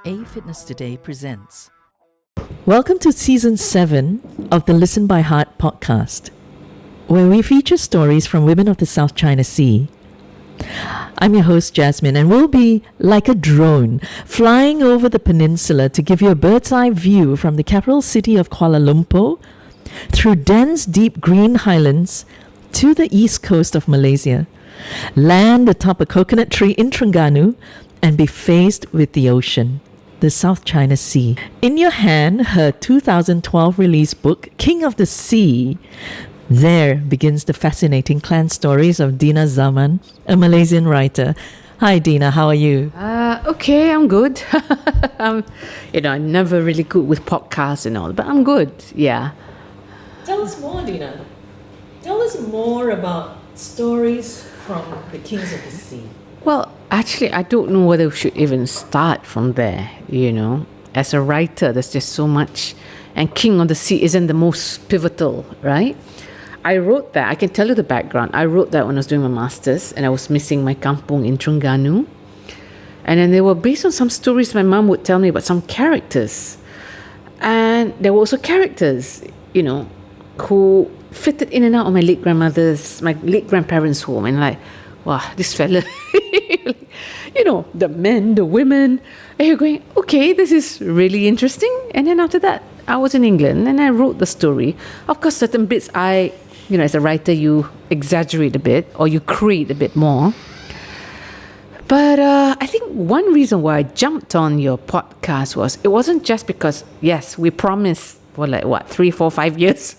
A Fitness Today presents. Welcome to Season 7 of the Listen by Heart podcast, where we feature stories from women of the South China Sea. I'm your host, Jasmine, and we'll be like a drone flying over the peninsula to give you a bird's eye view from the capital city of Kuala Lumpur, through dense, deep green highlands to the east coast of Malaysia, land atop a coconut tree in Terengganu, and be faced with the ocean, the South China Sea. In your hand, her 2012 release book, King of the Sea. There begins the fascinating clan stories of Dina Zaman, a Malaysian writer. Hi Dina, how are you? Okay, I'm good. I'm never really good with podcasts and all, but I'm good, yeah. Tell us more, Dina. Tell us more about stories from the Kings of the Sea. Well, actually, I don't know whether we should even start from there, As a writer, there's just so much. And King of the Sea isn't the most pivotal, right? I wrote that. I can tell you the background. I wrote that when I was doing my master's and I was missing my kampung in Terengganu. And then they were based on some stories my mum would tell me about some characters. And there were also characters, who fitted in and out of my late grandparents' home. And like, wow, this fella, the men, the women, and you're going, okay, this is really interesting. And then after that, I was in England and I wrote the story. Of course, certain bits as a writer, you exaggerate a bit or you create a bit more. But I think one reason why I jumped on your podcast it wasn't just because, yes, we promised for 3, 4, 5 years.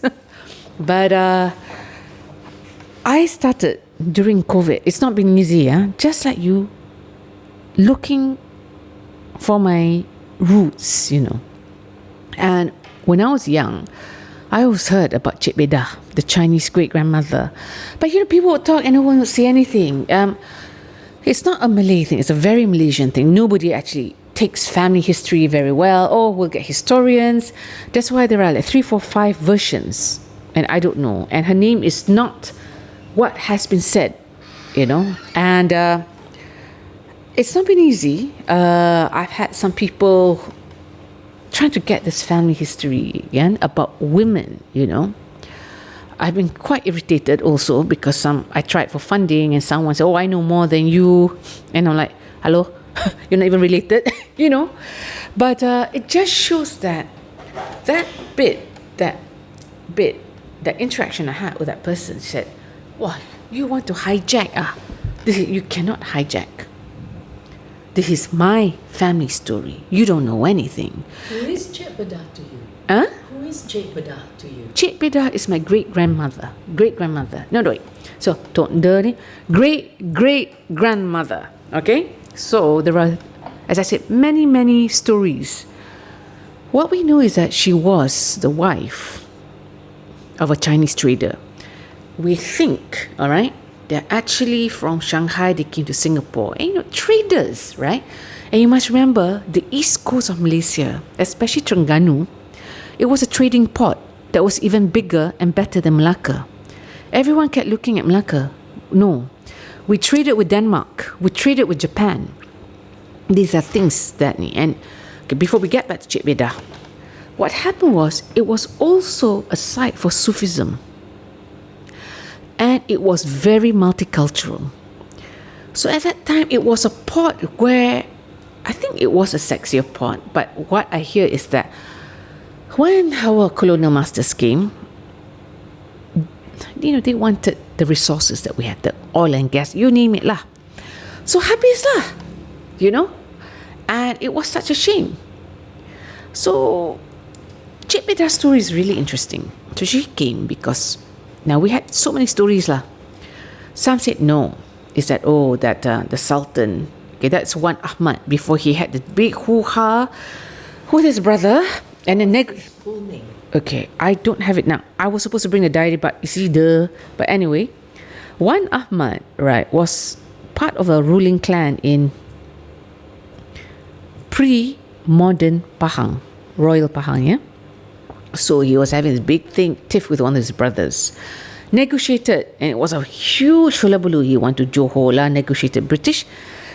But I started during COVID. It's not been easy, just like you, looking for my roots, And when I was young, I always heard about Cik Beda, the Chinese great-grandmother. But, people would talk and no one would say anything. It's not a Malay thing. It's a very Malaysian thing. Nobody actually takes family history very well. Oh, we'll get historians. That's why there are 3, 4, 5 versions. And I don't know. And her name is not what has been said, And it's not been easy. I've had some people trying to get this family history again about women, I've been quite irritated also because I tried for funding and someone said, oh, I know more than you. And I'm like, hello, you're not even related, But it just shows that interaction I had with that person said, wow, you want to hijack? You cannot hijack. This is my family story. You don't know anything. Who is Cik Beda to you? Who is Cik Beda to you? Cik Beda is my great-grandmother. No, wait. So, great-great-grandmother. Okay? So, there are, as I said, many, many stories. What we know is that she was the wife of a Chinese trader. We think, all right, they're actually from Shanghai, they came to Singapore. And traders, right? And you must remember, the east coast of Malaysia, especially Terengganu, it was a trading port that was even bigger and better than Malacca. Everyone kept looking at Malacca. No. We traded with Denmark. We traded with Japan. These are things that... And before we get back to Cik Beda, what happened was, it was also a site for Sufism. And it was very multicultural. So at that time, it was a port where, I think it was a sexier port, but what I hear is that when our colonial masters came, they wanted the resources that we had, the oil and gas, you name it lah. So habis lah, And it was such a shame. So Cik Beda's story is really interesting. So she came because now we had so many stories lah. Some said no. Is that the Sultan, that's one Ahmad before he had the big hoo-ha with his brother and then full name. Okay, I don't have it now. I was supposed to bring the diary, but but anyway, one Ahmad, right, was part of a ruling clan in pre-modern Pahang, Royal Pahang, yeah. So he was having this big tiff with one of his brothers. Negotiated, and it was a huge hullabaloo. He went to Johor, negotiated British,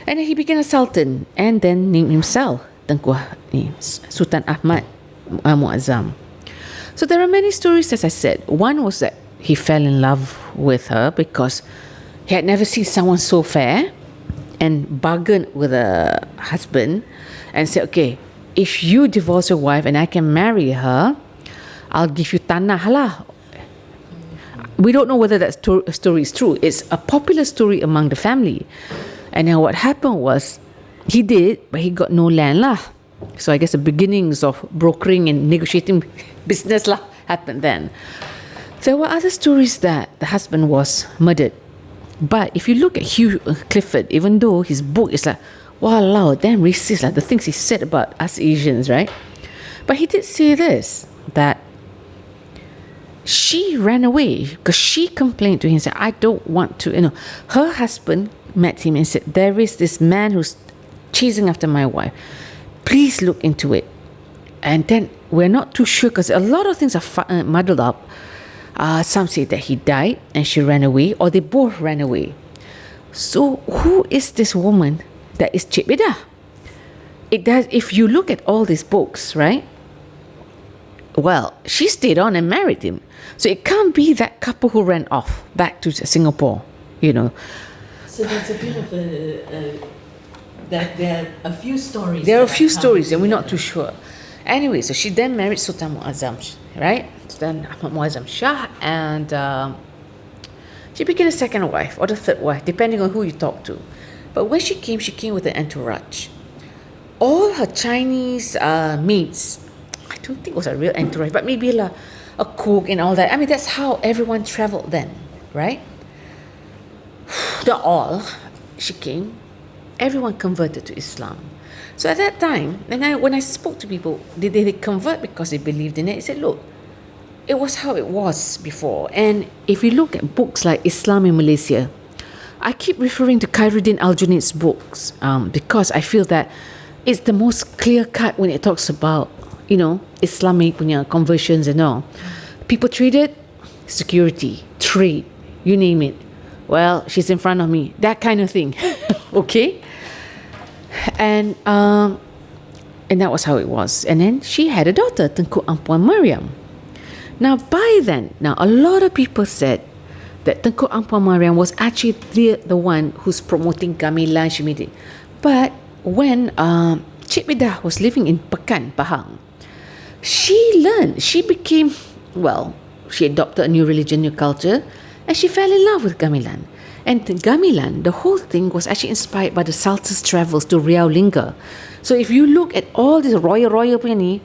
and then he became a sultan, and then named himself Tengku Sultan Ahmad Muazzam. So there are many stories, as I said. One was that he fell in love with her because he had never seen someone so fair, and bargained with a husband and said, okay, if you divorce your wife and I can marry her, I'll give you tanah lah. We don't know whether that story is true. It's a popular story among the family. And then what happened was, he did, but he got no land lah. So I guess the beginnings of brokering and negotiating business lah happened then. There were other stories that the husband was murdered. But if you look at Hugh Clifford, even though his book is like, wow, damn racist, like the things he said about us Asians, right? But he did say this, that she ran away because she complained to him, said, I don't want to, her husband met him and said, there is this man who's chasing after my wife. Please look into it. And then we're not too sure because a lot of things are muddled up. Some say that he died and she ran away, or they both ran away. So who is this woman that is Cik Beda? It does. If you look at all these books, right? Well, she stayed on and married him. So it can't be that couple who ran off back to Singapore, So there's a bit of that there are a few stories. There are a few stories and we're not too sure. Anyway, so she then married Sultan Muazzam, right? Sultan Ahmad Muazzam Shah, and she became the second wife or the third wife, depending on who you talk to. But when she came with an entourage. All her Chinese maids, I don't think it was a real entourage, but maybe a cook and all that. I mean, that's how everyone traveled then, right? Not all. She came. Everyone converted to Islam. So at that time, when I spoke to people, did they convert because they believed in it? I said, look, it was how it was before. And if you look at books like Islam in Malaysia, I keep referring to Khairuddin Al-Junaid's books because I feel that it's the most clear-cut when it talks about, Islamic punya conversions and all. People traded, security, trade, you name it. Well, she's in front of me, that kind of thing. Okay? And that was how it was. And then she had a daughter, Tengku Ampuan Mariam. Now by then, a lot of people said that Tengku Ampuan Mariam was actually the one who's promoting gamelan, she made it. But when Cik Beda was living in Pekan, Pahang, she became, she adopted a new religion, new culture, and she fell in love with gamelan. And gamelan, the whole thing was actually inspired by the Sultan's travels to Riau Lingga. So if you look at all this royal punya ni,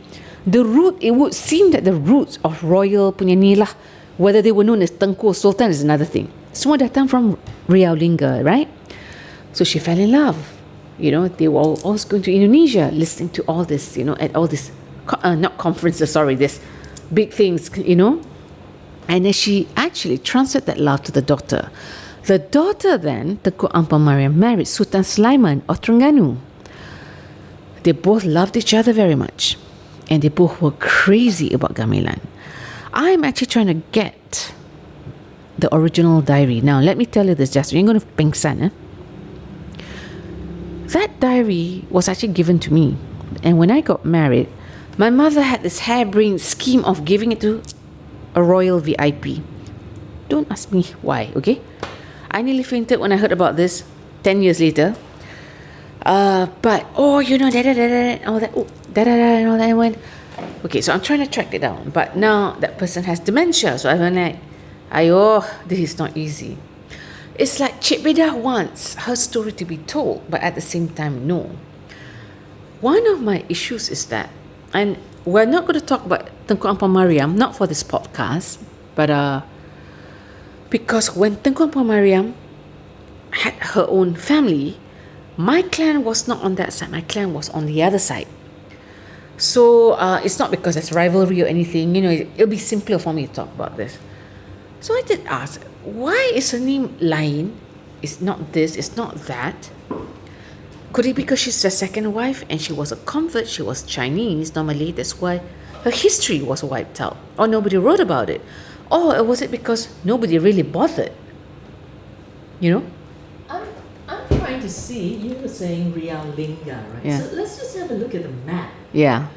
it would seem that the roots of royal punya ni lah, whether they were known as Tengku or Sultan is another thing. Semua datang from Riau Lingga, right? So she fell in love. They were always going to Indonesia, listening to all this, at all this, not conferences, this big things, And then she actually transferred that love to the daughter. The daughter then, Tengku Ampuan Mariam, married Sultan Sulaiman of Terengganu. They both loved each other very much. And they both were crazy about gamelan. I'm actually trying to get the original diary. Now, let me tell you this, Jasmine. You're going to pengsan, That diary was actually given to me. And when I got married, my mother had this harebrained scheme of giving it to a royal VIP. Don't ask me why, okay? I nearly fainted when I heard about this 10 years later. But, all that, all that, I went, okay, so I'm trying to track it down. But now that person has dementia. So I went like, this is not easy. It's like Cik Beda wants her story to be told, but at the same time, no. One of my issues is that, and we're not going to talk about Tengku Ampuan Mariam, not for this podcast, but because when Tengku Ampuan Mariam had her own family, my clan was not on that side. My clan was on the other side. So it's not because there's rivalry or anything. It'll be simpler for me to talk about this. So I did ask, why is her name Lain? It's not this, it's not that. Could it be because she's the second wife and she was a convert, she was Chinese normally, that's why her history was wiped out, or nobody wrote about it? Or was it because nobody really bothered? I'm trying to to see, you were saying Riau Lingga, right? Yeah. So let's just have a look at the map. Yeah.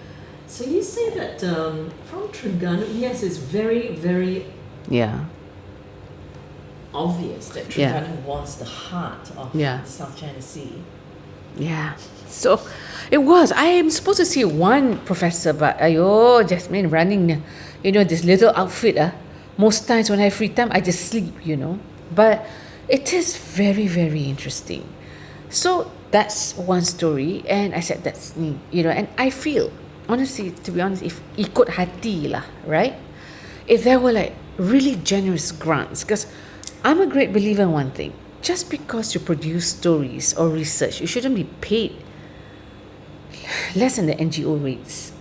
So you say that from Terengganu, yes, it's very, very Yeah. obvious that Terengganu was the heart of the South China Sea. Yeah. So it was. I am supposed to see one professor, but Jasmine running, this little outfit. Most times when I have free time, I just sleep, But it is very, very interesting. So that's one story, and I said that's me, and I feel, honestly, to be honest, if ikut hati lah, right? If there were like really generous grants, because I'm a great believer in one thing. Just because you produce stories or research, you shouldn't be paid less than the NGO rates.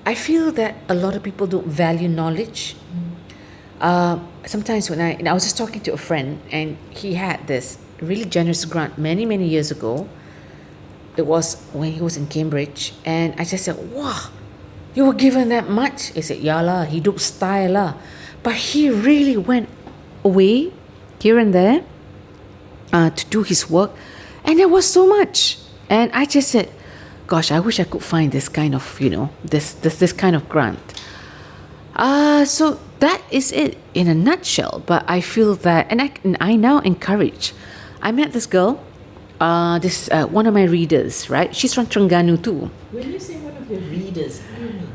I feel that a lot of people don't value knowledge. Sometimes when I was just talking to a friend, and he had this really generous grant many, many years ago. It was when he was in Cambridge, and I just said, wow, you were given that much? He said, yeah lah, hidup style lah. But he really went away here and there to do his work, and there was so much. And I just said, gosh, I wish I could find this kind of, this kind of grant. So that is it in a nutshell. But I feel that, and I now encourage. I met this girl, one of my readers, right? She's from Terengganu too. When you say one of your readers, what do you mean?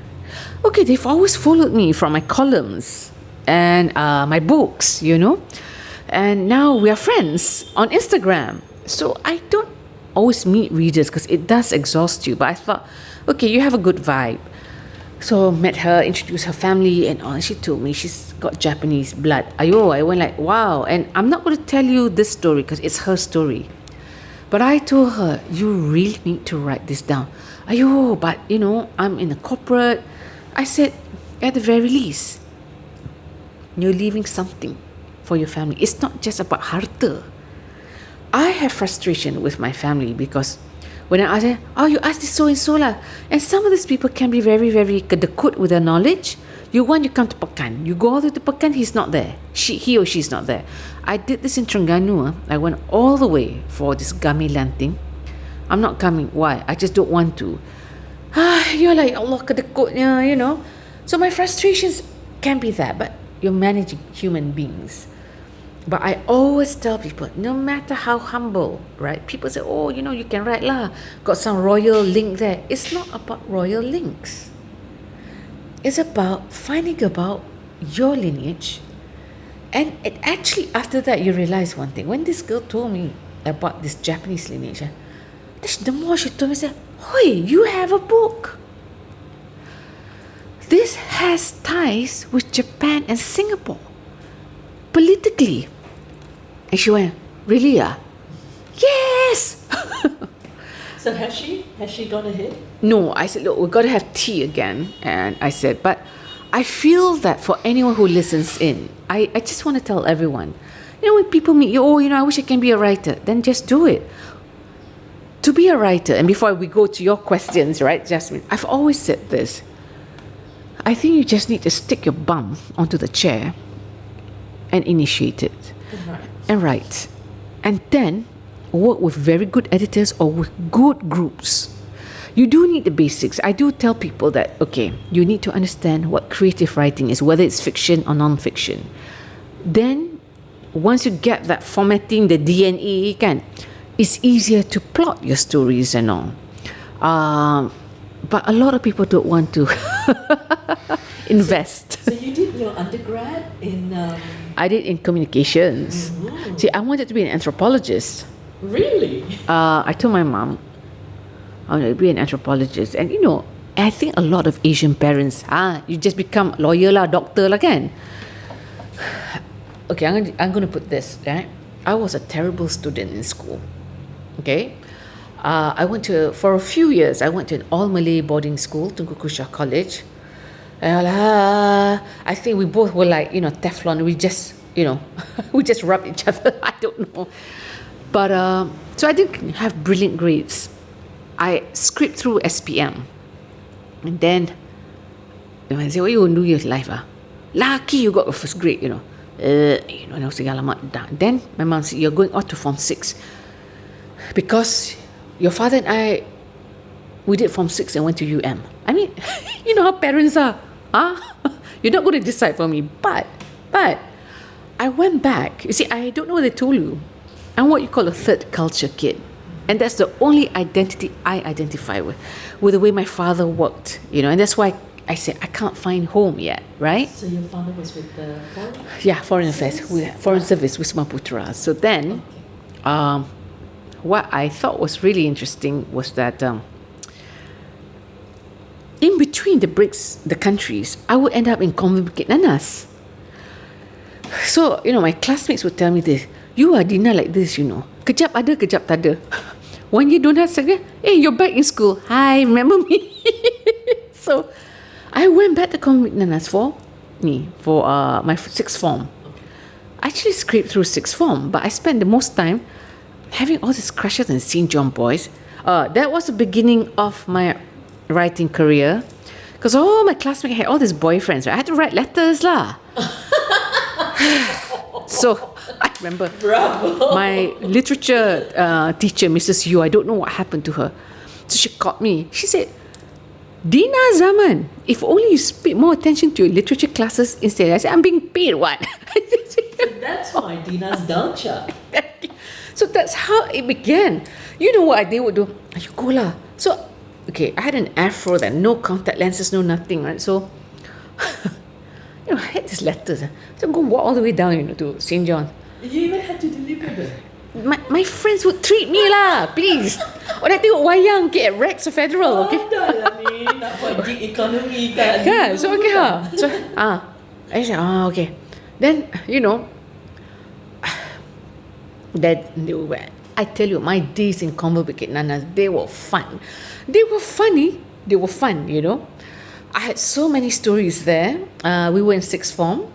Okay, they've always followed me from my columns and my books, And now we are friends on Instagram. So I don't always meet readers because it does exhaust you. But I thought, okay, you have a good vibe. So met her, introduced her family, and she told me she's got Japanese blood. I went like, wow. And I'm not going to tell you this story because it's her story. But I told her, you really need to write this down. But I'm in a corporate. I said, at the very least, you're leaving something for your family. It's not just about harta. I have frustration with my family because when I ask them, you ask this so and so lah. And some of these people can be very, very kedekut with their knowledge. You come to Pekan. You go all the way to Pekan, he's not there. He or she's not there. I did this in Terengganu. I went all the way for this Malayland thing. I'm not coming. Why? I just don't want to. You're like, Allah kedekutnya, So my frustrations can be that, but you're managing human beings. But I always tell people, no matter how humble, right? People say, you can write lah. Got some royal link there. It's not about royal links. It's about finding about your lineage. And it actually, after that, you realize one thing. When this girl told me about this Japanese lineage, the more she told me, said, you have a book. This has ties with Japan and Singapore. Politically. And she went, really? Yes! So has she gone ahead? No, I said, look, we've got to have tea again. And I said, but I feel that for anyone who listens in, I just want to tell everyone, when people meet you, I wish I can be a writer, then just do it. To be a writer, and before we go to your questions, right, Jasmine, I've always said this. I think you just need to stick your bum onto the chair and initiate it. And write. And then work with very good editors or with good groups. You do need the basics. I do tell people that, okay, you need to understand what creative writing is, whether it's fiction or non-fiction. Then, once you get that formatting, the DNA, it's easier to plot your stories and all. But a lot of people don't want to invest. So you did your undergrad in... I did in communications. Mm-hmm. See, I wanted to be an anthropologist. Really? I told my mom I want to be an anthropologist. And I think a lot of Asian parents, you just become lawyer lah, doctor lah kan. Okay, I'm going to put this, right? I was a terrible student in school. Okay? For a few years, I went to an all-Malay boarding school, Tunku Kusha College. I think we both were like, Teflon. We just, we just rubbed each other. I don't know. But, so I didn't have brilliant grades. I scraped through SPM. And then, when I say, what you going to do in your life? Lucky you got a first grade, and I was like, then my mom said, you're going out to Form 6. because your father and I, we did Form 6 and went to UM. I mean, you know how parents are. Huh? You're not going to decide for me. But I went back. You see, I don't know what they told you. I'm what you call a third culture kid. And that's the only identity I identify with the way my father worked, you know. And that's why I said I can't find home yet, right? So your father was with the foreign? Yeah, Foreign Affairs, Foreign Service, Wisma Putra. So then, what I thought was really interesting was that in between the breaks, the countries, I would end up in Convent Bukit Nanas. So, you know, my classmates would tell me this, you are Dina like this, you know. Kejap ada, kejap tak ada. 1 year don't have second, hey, you're back in school. Hi, remember me? So, I went back to Convent Bukit Nanas for my sixth form. I actually scraped through sixth form, but I spent the most time having all these crushes on St. John boys. That was the beginning of my writing career, because all my classmates had all these boyfriends, right? I had to write letters lah. So I remember my literature teacher, Mrs. Yu, I don't know what happened to her. So she called me. She said, Dina Zaman, if only you pay more attention to your literature classes instead. I said, I'm being paid what? So that's why Dina's dancer. So that's how it began. You know what they would do? You go lah. So, okay, I had an afro then, no contact lenses, no nothing, right? So, you know, I had these letters. So go walk all the way down, you know, to St. John. You even had to deliver them. My friends would treat me lah, please. Orang tengok wayang at Rex or Federal, okay? Dah lah ni, nak buat gig ekonomi kan. Kan, so okay ha. So, I said, okay. Then, you know, that I tell you, my days in Convent Bukit Nanas, they were fun. They were funny. They were fun, you know. I had so many stories there. We were in sixth form.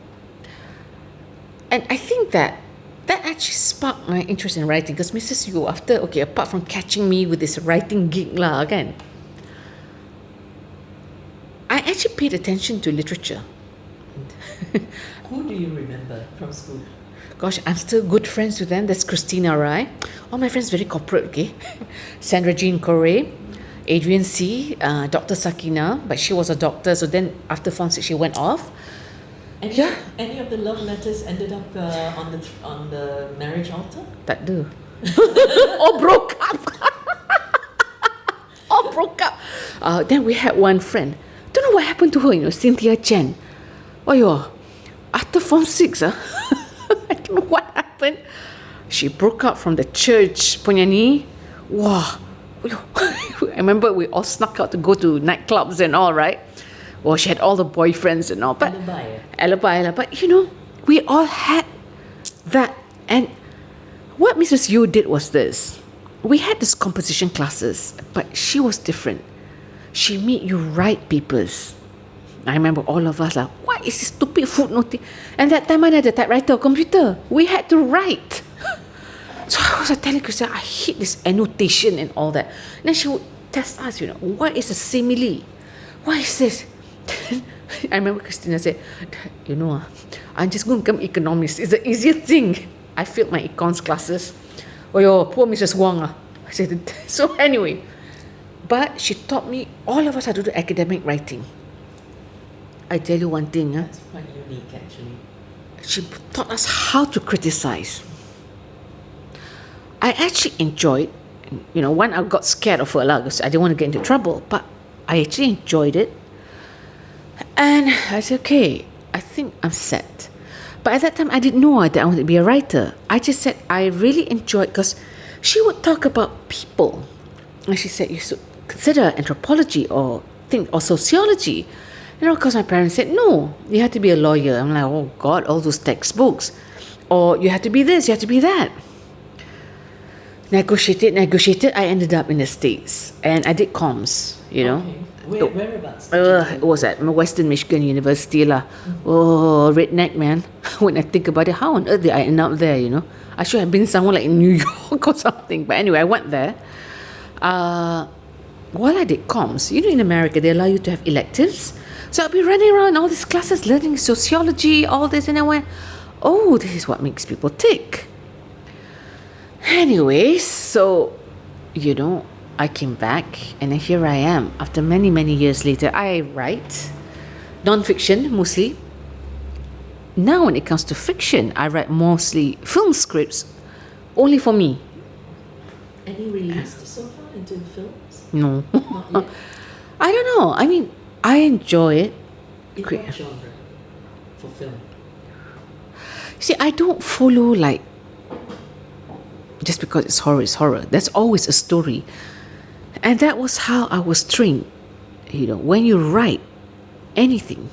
And I think that actually sparked my interest in writing, because Mrs. Yu, apart from catching me with this writing gig lah, kan, I actually paid attention to literature. Who do you remember from school? Gosh, I'm still good friends with them. That's Christina Rai. All my friends very corporate, okay? Sandra Jean Correa, Adrian C, Dr. Sakina, but she was a doctor, so then after Form 6 she went off. Any of the love letters ended up on the marriage altar? Tak ada. All broke up. All broke up. Then we had one friend. Don't know what happened to her, you know, Cynthia Chen. Oh, yo, after Form 6, I don't know what happened. She broke up from the church punya ni. Wah. I remember we all snuck out to go to nightclubs and all, right? Well, she had all the boyfriends and all. But alibi. But, you know, we all had that. And what Mrs. Yu did was this. We had this composition classes, but she was different. She made you write papers. I remember all of us like, what is this stupid footnote? And that time I had a typewriter or computer. We had to write. So I was telling Christina, I hate this annotation and all that. And then she would test us, you know, what is a simile? What is this? I remember Christina said, you know, I'm just going to become economist. It's the easiest thing. I failed my econs classes. Oh, yo, poor Mrs. Wong. I said, so anyway, but she taught me, all of us had to do academic writing. I tell you one thing. That's quite unique, actually. She taught us how to criticize. I actually enjoyed, you know, one, I got scared of her because I didn't want to get into trouble, but I actually enjoyed it. And I said, okay, I think I'm set. But at that time, I didn't know that I wanted to be a writer. I just said I really enjoyed, because she would talk about people. And she said, you should consider anthropology or sociology. And of course, my parents said, no, you have to be a lawyer. I'm like, oh God, all those textbooks. Or you have to be this, you have to be that. Negotiated. I ended up in the States. And I did comms, you know. Okay. Whereabouts? It was at Western Michigan University lah. Oh, redneck man. When I think about it, how on earth did I end up there, you know? I should have been somewhere like in New York or something. But anyway, I went there. While I did comms, you know, in America, they allow you to have electives. So I'll be running around all these classes, learning sociology, all this. And I went, oh, this is what makes people tick. Anyway, so I came back and then here I am. After many, many years later, I write non-fiction mostly. Now when it comes to fiction, I write mostly film scripts only for me. Any released so far into films? No. Not yet. I don't know. I mean, I enjoy it. In what genre for film? See, I don't follow like just because it's horror. There's always a story. And that was how I was trained. When you write anything,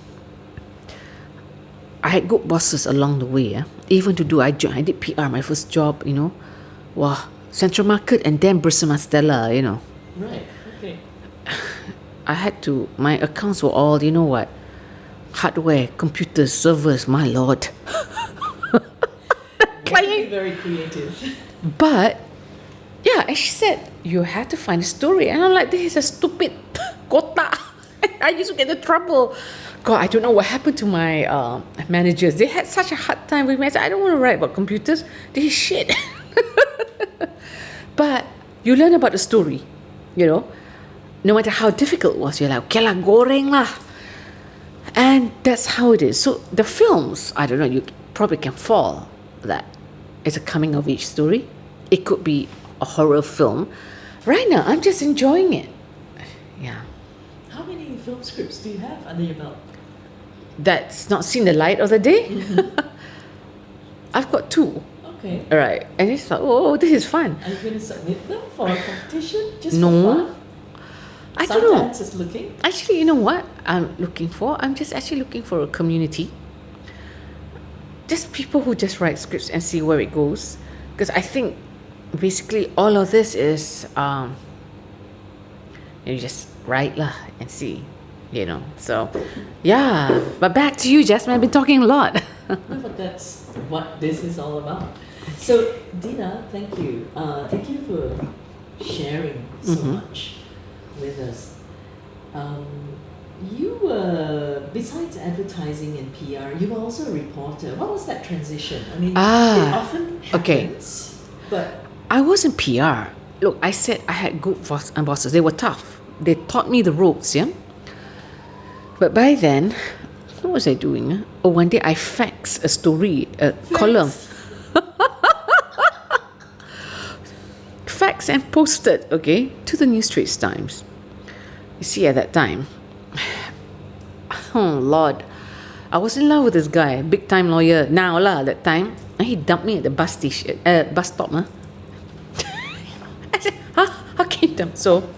I had good bosses along the way. Even I did PR, my first job, Wow, Central Market and then Bersama Stella, Right, okay. I had to, my accounts were all, hardware, computers, servers, my lord. Be very creative. But, yeah, and she said, you have to find a story. And I'm like, this is a stupid kotak. I used to get into trouble. God, I don't know what happened to my managers. They had such a hard time with me. I said, I don't want to write about computers. This is shit. But you learn about the story, No matter how difficult it was, you're like, okay lah, goreng lah. And that's how it is. So the films, I don't know, you probably can fall that it's a coming of age story. It could be a horror film. Right now, I'm just enjoying it. Yeah. How many film scripts do you have under your belt? That's not seen the light of the day. I've got 2. Okay. All right. And it's like, oh, this is fun. Are you going to submit them for a competition? Just No. for fun? I don't know. Sundance is looking. Actually, you know what I'm looking for? I'm just actually looking for a community. Just people who just write scripts and see where it goes. Because I think basically all of this is you just write lah and see, So, yeah. But back to you, Jasmine. I've been talking a lot. No, but that's what this is all about. So, Dina, thank you. Thank you for sharing so much with us. You were, besides advertising and PR, you were also a reporter. What was that transition? I mean, it often happens, but... I wasn't PR. Look, I said I had good bosses. They were tough. They taught me the ropes, yeah? But by then, what was I doing? Oh, one day I faxed a story, a column. Faxed and posted, to the New Straits Times. You see, at that time, oh Lord, I was in love with this guy, big time lawyer. Now lah, that time, and he dumped me at the bus stop. I said, how can you dump? So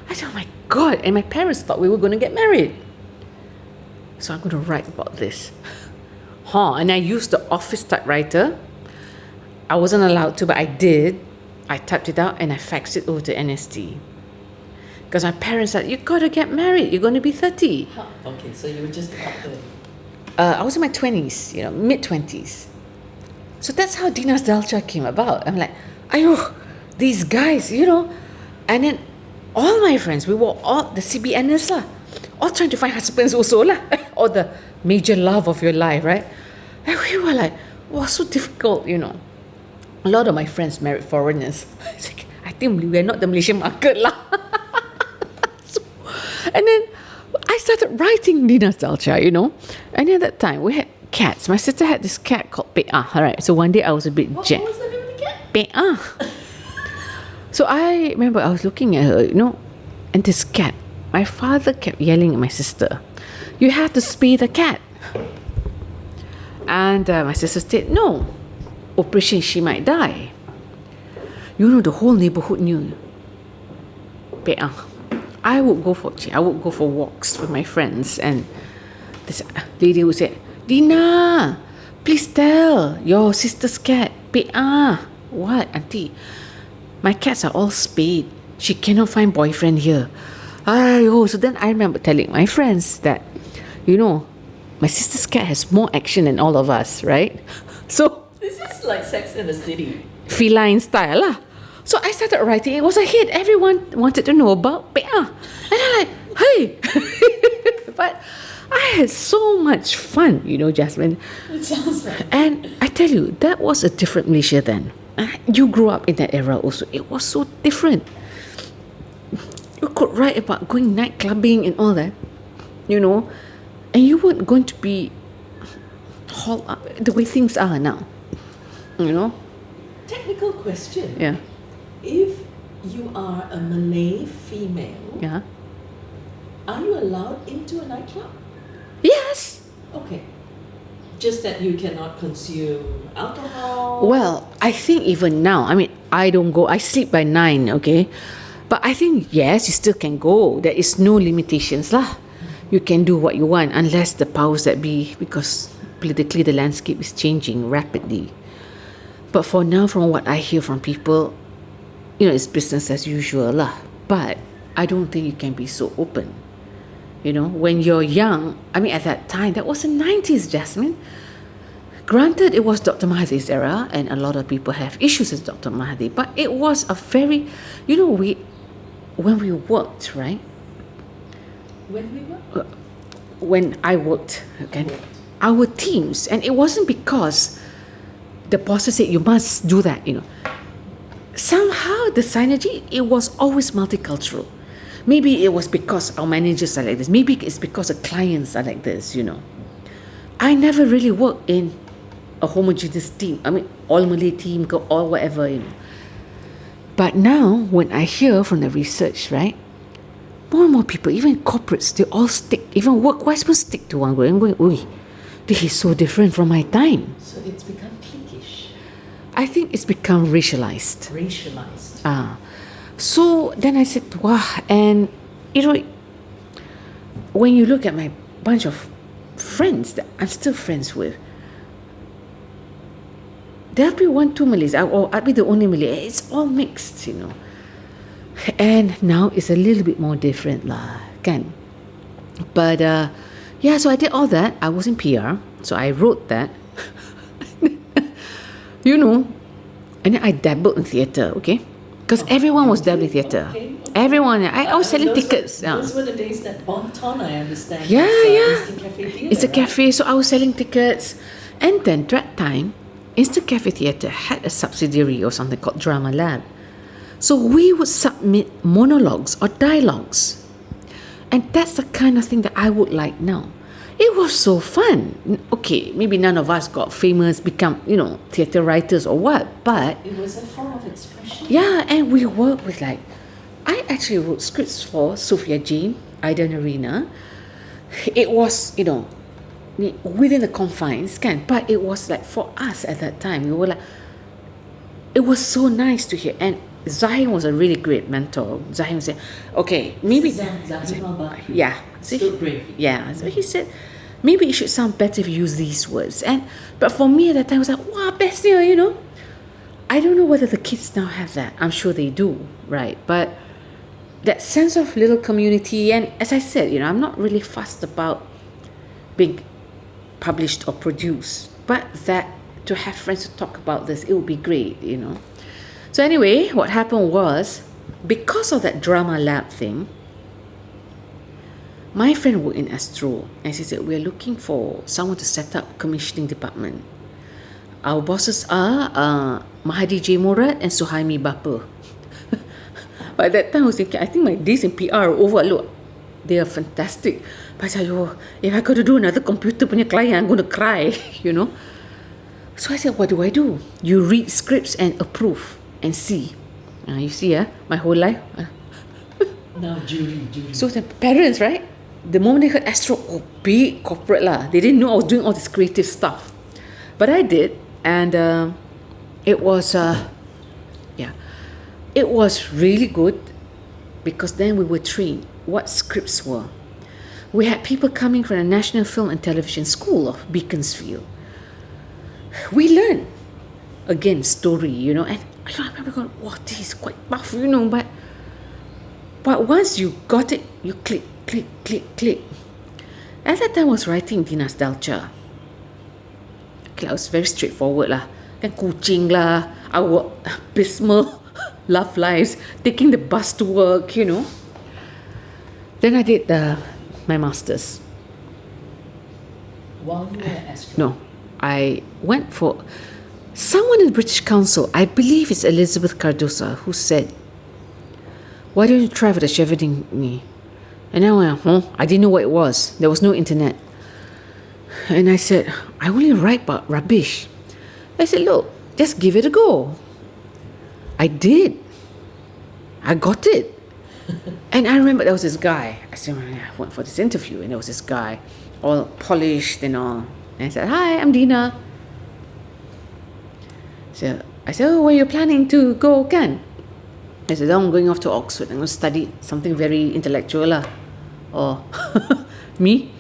I said, oh my God, and my parents thought we were going to get married. So I'm going to write about this. And I used the office typewriter. I wasn't allowed to, but I did. I typed it out and I faxed it over to NST. Because my parents said, you got to get married. You're going to be 30. Okay, so you were just about there. I was in my 20s, mid-20s. So that's how Dina's Dalcha came about. I'm like, ayo, these guys, And then all my friends, we were all the CBNers lah. All trying to find husbands also lah. Or the major love of your life, right? And we were like, wow, so difficult, A lot of my friends married foreigners. I think we're not the Malaysian market lah. And then I started writing Dina's Dalcha, And at that time, we had cats. My sister had this cat called Pe'ah, right? So one day I was a bit What was the name of the cat? Pe'ah. So I remember I was looking at her, and this cat, my father kept yelling at my sister, you have to spay the cat. And my sister said, no, operation, she might die. The whole neighborhood knew. Pe'ah. I would go for walks with my friends, and this lady would say, Dina, please tell your sister's cat, Pe'ah. What, auntie? My cats are all spayed. She cannot find boyfriend here. So then I remember telling my friends that, my sister's cat has more action than all of us, right? So This is like Sex in the City. feline style lah. So I started writing. It was a hit. Everyone wanted to know about Pe'ah. And I'm like, hey. But I had so much fun, Jasmine. It sounds like... And I tell you, that was a different Malaysia then. You grew up in that era also. It was so different. You could write about going night clubbing and all that, and you weren't going to be hauled up the way things are now, Technical question. Yeah. If you are a Malay female, Yeah. are you allowed into a nightclub? Yes. Okay. Just that you cannot consume alcohol. Well, I think even now, I don't go, I sleep by 9, okay? But I think, yes, you still can go. There is no limitations lah. You can do what you want unless the powers that be, because politically the landscape is changing rapidly. But for now, from what I hear from people, it's business as usual lah. But I don't think you can be so open. When you're young, at that time, that was the 90s, Jasmine. Granted, it was Dr. Mahathir's era, and a lot of people have issues with Dr. Mahathir, but it was a very, when we worked, right? When we were? When I worked, okay, our teams, and it wasn't because the bosses said you must do that, Somehow the synergy, it was always multicultural. Maybe it was because our managers are like this. Maybe it's because the clients are like this, I never really worked in a homogeneous team. All Malay team, all whatever, But now, when I hear from the research, right, more and more people, even corporates, they all stick, even work-wise, will stick to one group and going, oi, this is so different from my time. So it's become cliquish. I think it's become racialized. Racialized. So then I said, wow, and when you look at my bunch of friends that I'm still friends with, there'll be 1, 2 Malays, or I'll be the only Malay. It's all mixed, And now it's a little bit more different lah, kan? But so I did all that. I was in PR, so I wrote that. And then I dabbled in theatre, okay? Because everyone was dabbling in theatre. Okay. Everyone, I was selling tickets. Those were the days that Bonton, I understand. Yeah. Instant Cafe Theatre, It's a right? cafe, so I was selling tickets. And then that time, Instant Cafe Theatre had a subsidiary or something called Drama Lab. So we would submit monologues or dialogues. And that's the kind of thing that I would like now. It was so fun. Okay, maybe none of us got famous, become, theatre writers or what, but It was a form of expression. yeah, and we worked with I actually wrote scripts for Sophia Jane, Ida and Arena. It was, within the confines, but it was for us at that time. We were it was so nice to hear. And Zahim was a really great mentor. Zahim said, okay, maybe... Zahim al-Bakri. Yeah. So Still brave. yeah. So he said, maybe it should sound better if you use these words. But for me at that time, I was like, wow, best year, I don't know whether the kids now have that. I'm sure they do, right? But that sense of little community, and as I said, I'm not really fussed about being published or produced, but that to have friends to talk about this, it would be great, So anyway, what happened was, because of that Drama Lab thing, my friend worked in Astro, and she said, we're looking for someone to set up commissioning department. Our bosses are Mahadi J. Murad and Suhaimi Bapa. By that time, I was thinking, I think my days in PR are over. Look, they are fantastic. But I said, if I got to do another computer punya client, I'm going to cry, So I said, what do I do? You read scripts and approve and see. You see, my whole life. Now jury. So the parents, right? The moment they heard Astro, big corporate lah. They didn't know I was doing all this creative stuff. But I did. And it was, it was really good, because then we were trained what scripts were. We had people coming from the National Film and Television School of Beaconsfield. We learned, again, story, and I remember going, wow, this is quite tough, but once you got it, you click. At that time, I was writing Dina's Dalcha. Okay, I was very straightforward lah. Kan kucing lah, our abysmal love lives, taking the bus to work, Then I did my master's. While you were at Astro. No, I went for someone in the British Council, I believe it's Elizabeth Cardosa, who said, why don't you try for the Chevrolet? And I went, I didn't know what it was. There was no internet. And I said, I only write about rubbish. I said, look, just give it a go. I did. I got it. And I remember there was this guy. I said, I went for this interview, and there was this guy, all polished and all. And I said, hi, I'm Dina. So I said, oh, where are you planning to go, Kan? I said, I'm going off to Oxford. I'm going to study something very intellectual lah. Or me.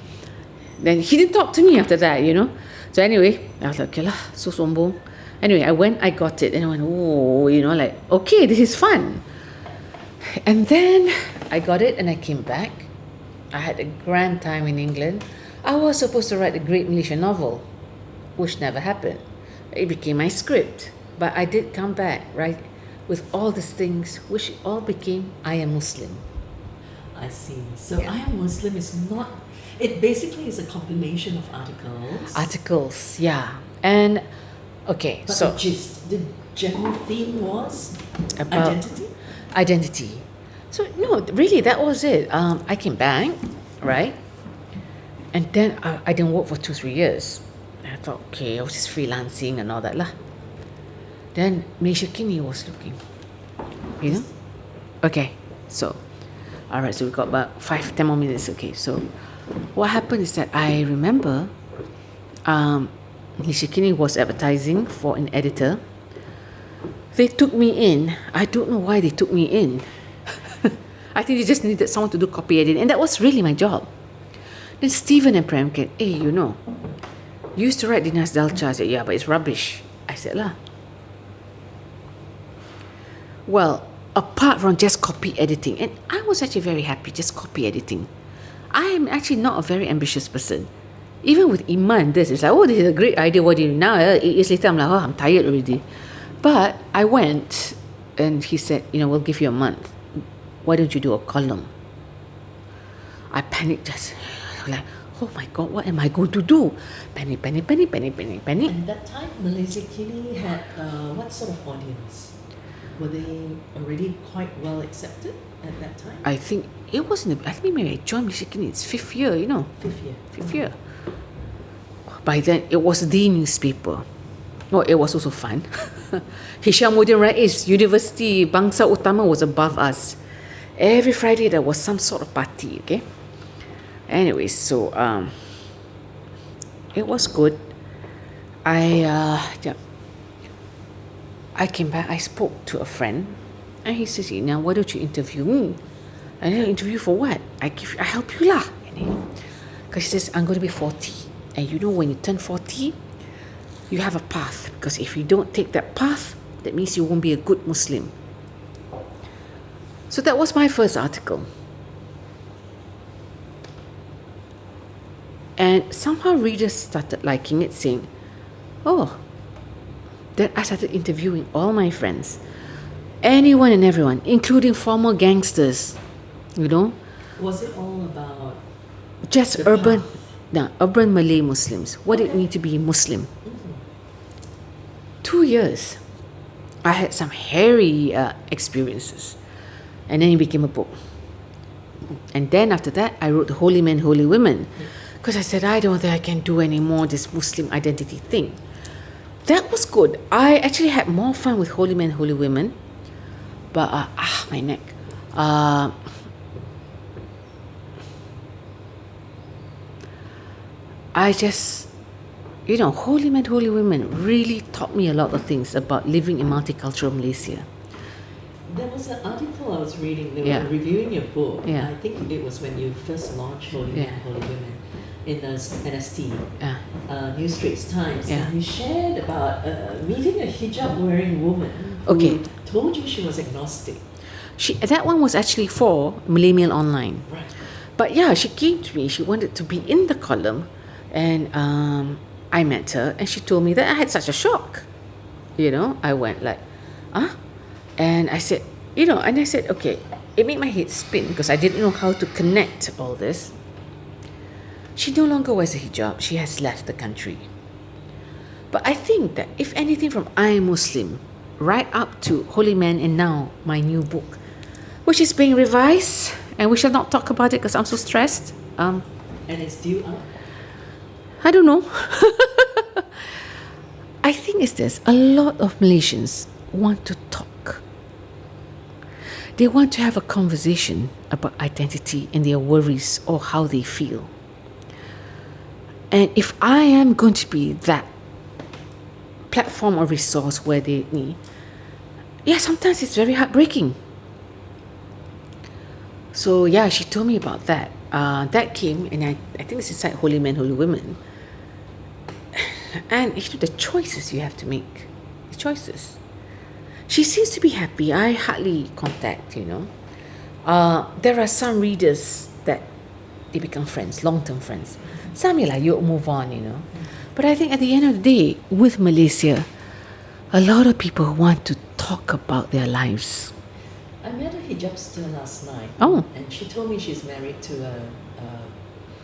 Then he didn't talk to me after that, you know. So anyway, I was like, okay lah, so sombong. Anyway, I went, I got it, and I went, oh, you know, like, okay, this is fun. And then I got it, and I came back. I had a grand time in England. I was supposed to write a great Malaysian novel, which never happened. It became my script. But I did come back, right, with all these things, which all became I Am Muslim. I see. So I Am Muslim is not, it basically is a compilation of articles. Articles, yeah. And, okay, But so... the general theme was about identity. So, no, really, that was it. I came back, right? And then I didn't work for 2-3 years. I thought, okay, I was just freelancing and all that lah. Then Malaysia Kini was looking, you know? Okay, so, alright, so we got about 5-10 more minutes. Okay, so what happened is that I remember Malaysia Kini was advertising for an editor. They took me in. I don't know why they took me in. I think they just needed someone to do copy editing, and that was really my job. Then Stephen and Prem came, hey, you know, you used to write Dina's Dalcha. I said, yeah, but it's rubbish. I said, lah. Well, apart from just copy editing, and I was actually very happy just copy editing. I am actually not a very ambitious person. Even with Iman, this is like, oh, this is a great idea. What do you do now? 8 years later, I'm like, oh, I'm tired already. But I went, and he said, you know, we'll give you a month. Why don't you do a column? I panicked just like, oh my God, what am I going to do? Panic. And that time, Malaysia Kini had what sort of audience? Were they already quite well accepted at that time? I think it was I think maybe I joined Malaysia Kini, it's 5th year, you know. 5th year. By then, it was the newspaper. Oh, it was also fun. Hishamuddin Rais University Bangsar Utama was above us. Every Friday there was some sort of party, okay? Anyway, so it was good. I came back, I spoke to a friend, and he says, now why don't you interview me? And I interview for what? I help you lah. Because he says, I'm going to be 40. And you know, when you turn 40, you have a path. Because if you don't take that path, that means you won't be a good Muslim. So that was my first article. And somehow readers started liking it, saying, oh, then I started interviewing all my friends, anyone and everyone, including former gangsters, you know. Was it all about just urban Malay Muslims? What it mean to be Muslim? 2 years. I had some hairy experiences. And then it became a book. And then after that, I wrote The Holy Men, Holy Women. Because I said, I don't think I can do anymore this Muslim identity thing. That was good. I actually had more fun with Holy Men, Holy Women. But, my neck. I just, you know, Holy Men, Holy Women really taught me a lot of things about living in multicultural Malaysia. There was an article I was reading, they were reviewing your book. I think it was when you first launched Holy Men, Holy Women in the NST, New Straits Times. And you shared about meeting a hijab-wearing woman who told you she was agnostic. That one was actually for Malay Mail Online. Right. But yeah, she came to me, she wanted to be in the column, and I met her, and she told me that I had such a shock. You know, I went like, And I said, okay, it made my head spin because I didn't know how to connect all this. She no longer wears a hijab. She has left the country. But I think that if anything from I Am Muslim right up to Holy Man and now my new book, which is being revised, and we shall not talk about it because I'm so stressed. And it's due out? I don't know. I think it's this. A lot of Malaysians want to talk. They want to have a conversation about identity and their worries or how they feel. And if I am going to be that platform or resource where they need, sometimes it's very heartbreaking. So she told me about that. That came, and I think it's inside Holy Men, Holy Women. And the choices you have to make, the choices. She seems to be happy. I hardly contact, There are some readers that they become friends, long-term friends. Some you move on, But I think at the end of the day, with Malaysia, a lot of people want to talk about their lives. I met a hijabster last night. Oh. And she told me she's married to a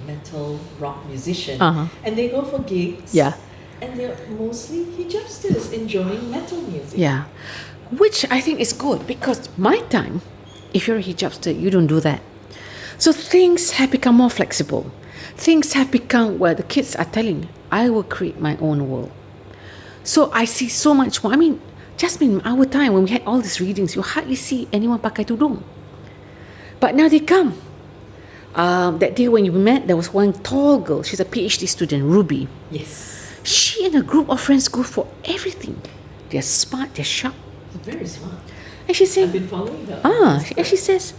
metal rock musician. Uh-huh. And they go for gigs. Yeah. And they're mostly hijabsters enjoying metal music. Yeah. Which I think is good, because my time, if you're a hijabster, you don't do that. So things have become more flexible. Things have become where the kids are telling, I will create my own world. So I see so much more. I mean, just in our time when we had all these readings, you hardly see anyone pakai tudung. But now they come. That day when you met, there was one tall girl. She's a PhD student, Ruby. Yes. She and a group of friends go for everything. They're smart, they're sharp. Very smart. And she said, I've been following her. And she says,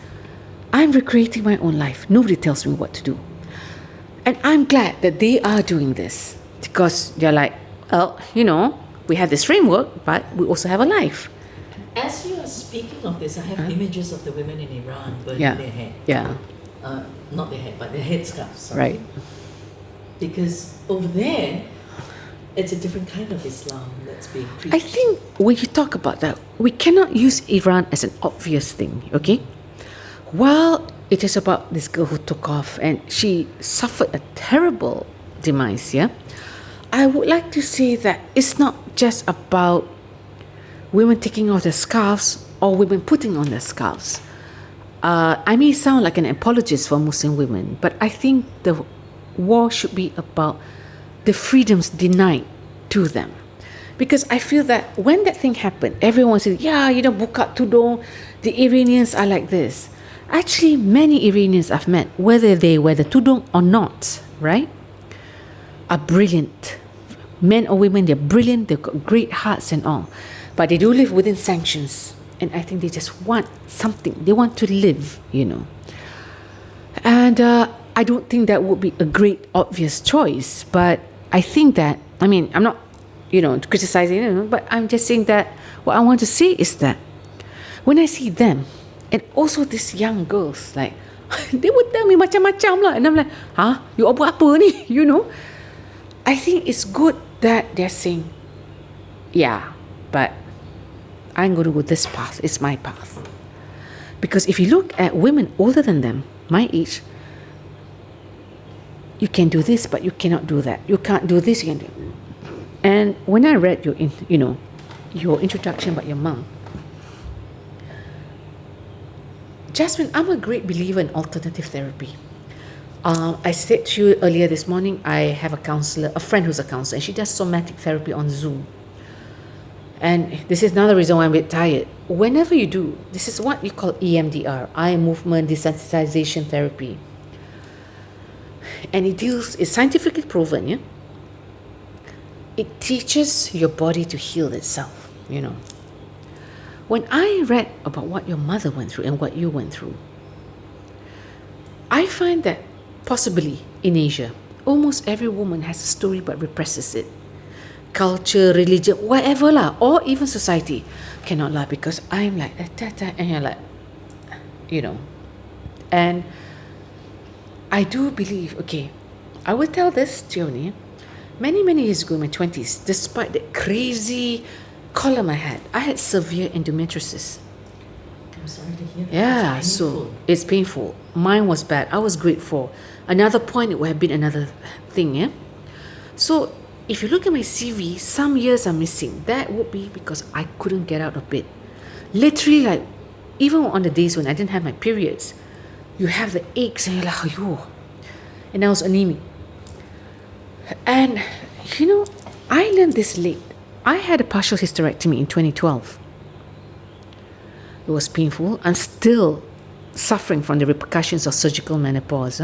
I'm recreating my own life. Nobody tells me what to do. And I'm glad that they are doing this, because they're like, well, we have this framework, but we also have a life. As you are speaking of this, I have images of the women in Iran burning their hair. Yeah. Not their hair, but their headscarves. Sorry. Right. Because over there, it's a different kind of Islam that's being preached. I think when you talk about that, we cannot use Iran as an obvious thing, okay? While it is about this girl who took off and she suffered a terrible demise, I would like to say that it's not just about women taking off their scarves or women putting on their scarves. I may sound like an apologist for Muslim women, but I think the war should be about the freedoms denied to them. Because I feel that when that thing happened, everyone said, buka tudung, the Iranians are like this. Actually, many Iranians I've met, whether they wear the tudung or not, right, are brilliant. Men or women, they're brilliant, they've got great hearts and all. But they do live within sanctions. And I think they just want something. They want to live, And I don't think that would be a great, obvious choice. But I think that, I'm not, criticizing, but I'm just saying that what I want to say is that when I see them, and also these young girls, like, they would tell me macam-macam lah. And I'm like, you buat apa ni? I think it's good that they're saying, but I'm going to go this path. It's my path. Because if you look at women older than them, my age, you can do this, but you cannot do that. You can't do this, you can do. And when I read your introduction about your mom, Jasmine, I'm a great believer in alternative therapy. I said to you earlier this morning, I have a friend who's a counselor, and she does somatic therapy on Zoom. And this is another reason why I'm a bit tired. Whenever you do, this is what you call EMDR, eye movement desensitization therapy. And it's scientifically proven, It teaches your body to heal itself, When I read about what your mother went through and what you went through, I find that possibly in Asia, almost every woman has a story but represses it. Culture, religion, whatever lah, or even society cannot lie, because I'm like, and you're like, And I do believe, I will tell this to you, many years ago in my 20s, despite the crazy column I had severe endometriosis. I'm sorry to hear that. Yeah, It's painful. so it's painful. Mine was bad. I was grade 4. Another point, it would have been another thing, So if you look at my CV, some years are missing. That would be because I couldn't get out of bed. Literally, like, even on the days when I didn't have my periods, you have the aches and you're like, oh, and I was anemic. And, I learned this late. I had a partial hysterectomy in 2012. It was painful. I'm still suffering from the repercussions of surgical menopause.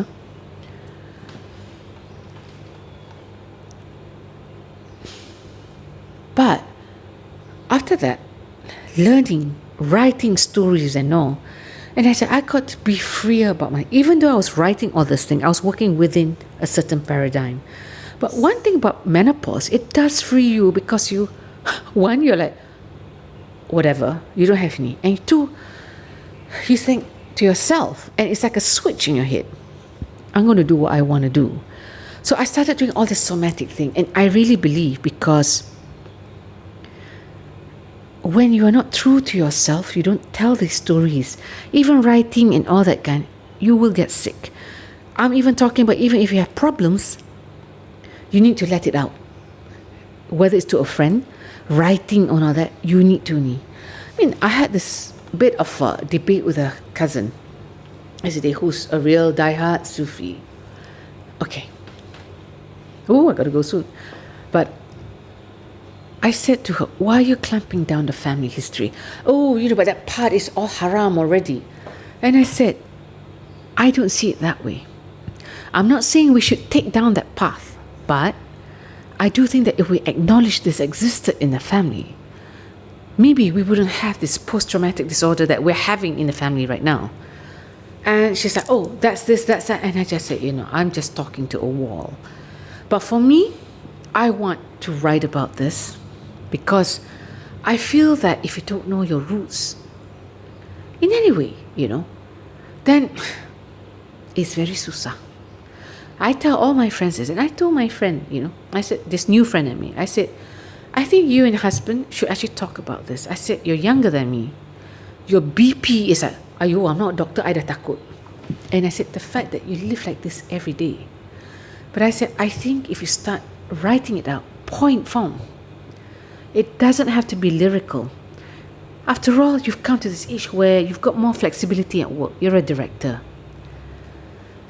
But after that, learning, writing stories and all, and I said, I got to be freer about even though I was writing all this thing, I was working within a certain paradigm. But one thing about menopause, it does free you because one, you're like, whatever, you don't have any. And two, you think to yourself, and it's like a switch in your head. I'm going to do what I want to do. So I started doing all this somatic thing. And I really believe because when you are not true to yourself, you don't tell these stories, even writing and all that kind, you will get sick. I'm even talking about even if you have problems, you need to let it out. Whether it's to a friend, writing or all that, you need to. I had this bit of a debate with a cousin yesterday who's a real diehard Sufi. Okay. Oh, I gotta go soon. But I said to her, why are you clamping down the family history? Oh, but that part is all haram already. And I said, I don't see it that way. I'm not saying we should take down that path, but I do think that if we acknowledge this existed in the family, maybe we wouldn't have this post-traumatic disorder that we're having in the family right now. And she's like, oh, that's this, that's that. And I just said, I'm just talking to a wall. But for me, I want to write about this because I feel that if you don't know your roots in any way, then it's very susah. I tell all my friends this, and I told my friend, I said, this new friend at me, I said, I think you and your husband should actually talk about this. I said, you're younger than me. Your BP is like, ayo, I'm not a doctor, I dah takut. And I said, the fact that you live like this every day. But I said, I think if you start writing it out, point form, it doesn't have to be lyrical. After all, you've come to this age where you've got more flexibility at work. You're a director.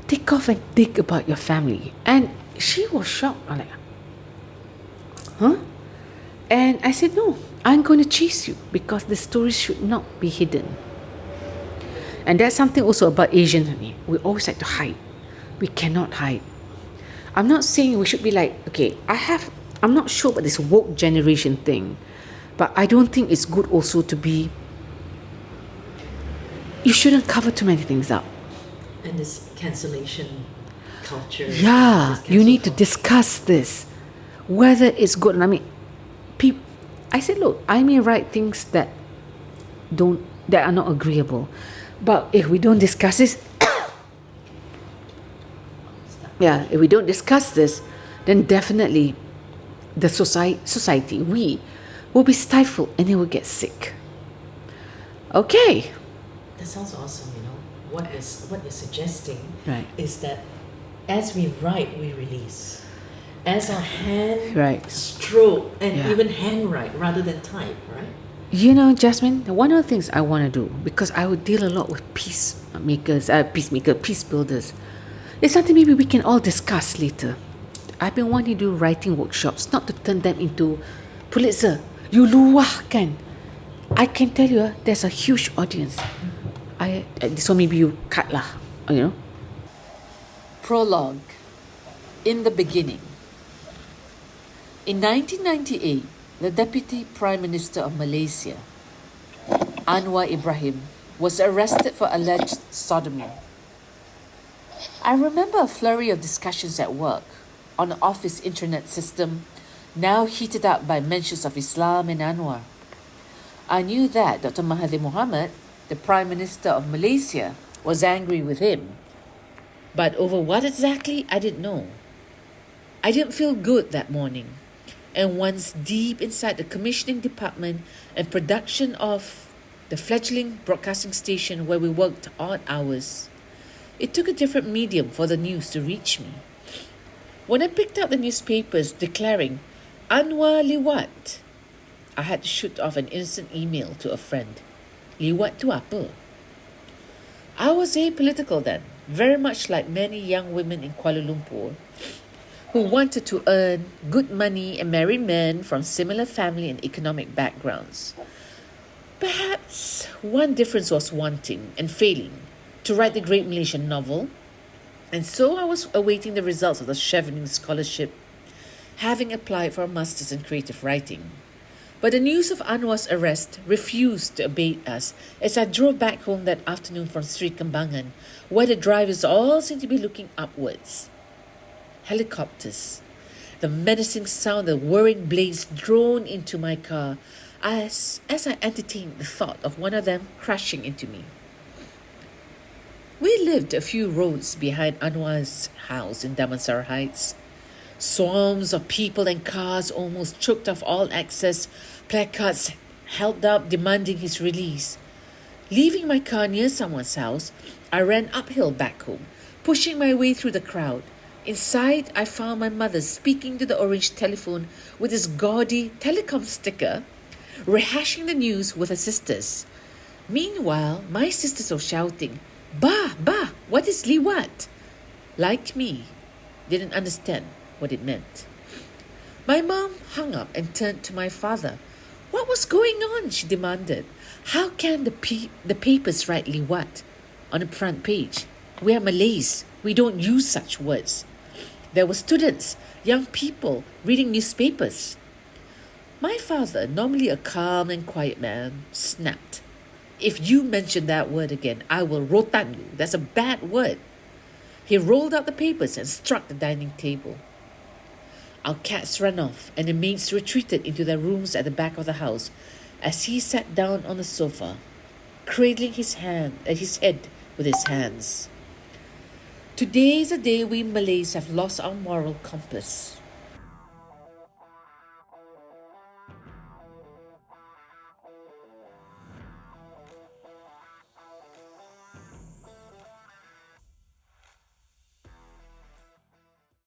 Take off and think about your family. And she was shocked. I'm like, huh? And I said, no, I'm going to chase you because the stories should not be hidden. And that's something also about Asians. We always like to hide. We cannot hide. I'm not saying we should be like, okay, I'm not sure about this woke generation thing, but I don't think it's good also to be, you shouldn't cover too many things up. And this cancellation culture. Yeah, you need to discuss this, whether it's good. I said, look, I may write things that are not agreeable, but if we don't discuss this, if we don't discuss this, then definitely the society, we will be stifled and they will get sick. Okay. That sounds awesome. What you're suggesting is that as we write, we release. As our hand stroke and even handwrite rather than type, right? Jasmine, one of the things I want to do, because I would deal a lot with peacebuilders, it's something maybe we can all discuss later. I've been wanting to do writing workshops, not to turn them into Pulitzer. You luahkan. I can tell you, there's a huge audience. So maybe you cut lah, Prologue. In the beginning. In 1998, the Deputy Prime Minister of Malaysia, Anwar Ibrahim, was arrested for alleged sodomy. I remember a flurry of discussions at work on the office intranet system, now heated up by mentions of Islam and Anwar. I knew that Dr. Mahathir Mohamad, the Prime Minister of Malaysia, was angry with him. But over what exactly, I didn't know. I didn't feel good that morning. And once deep inside the commissioning department and production of the fledgling broadcasting station where we worked odd hours, it took a different medium for the news to reach me. When I picked up the newspapers declaring Anwar liwat, I had to shoot off an instant email to a friend. Liwat tu apa? I was apolitical then, very much like many young women in Kuala Lumpur who wanted to earn good money and marry men from similar family and economic backgrounds. Perhaps one difference was wanting and failing to write the great Malaysian novel, and so I was awaiting the results of the Chevening Scholarship, having applied for a Master's in Creative Writing. But the news of Anwar's arrest refused to abate us as I drove back home that afternoon from Sri Kembangan, where the drivers all seemed to be looking upwards. Helicopters. The menacing sound of whirring blades drone into my car as I entertained the thought of one of them crashing into me. We lived a few roads behind Anwar's house in Bangsar Heights. Swarms of people and cars almost choked off all access, placards held up demanding his release. Leaving my car near someone's house, I ran uphill back home, pushing my way through the crowd. Inside, I found my mother speaking to the orange telephone with this gaudy telecom sticker, rehashing the news with her sisters. Meanwhile, my sisters were shouting, Bah, what is liwat? Like me, didn't understand what it meant. My mom hung up and turned to my father. What was going on? She demanded. How can the papers write liwat on the front page? We are Malays. We don't use such words. There were students, young people, reading newspapers. My father, normally a calm and quiet man, snapped. If you mention that word again, I will rotan you. That's a bad word. He rolled out the papers and struck the dining table. Our cats ran off and the maids retreated into their rooms at the back of the house as he sat down on the sofa, cradling his head with his hands. Today is a day we Malays have lost our moral compass.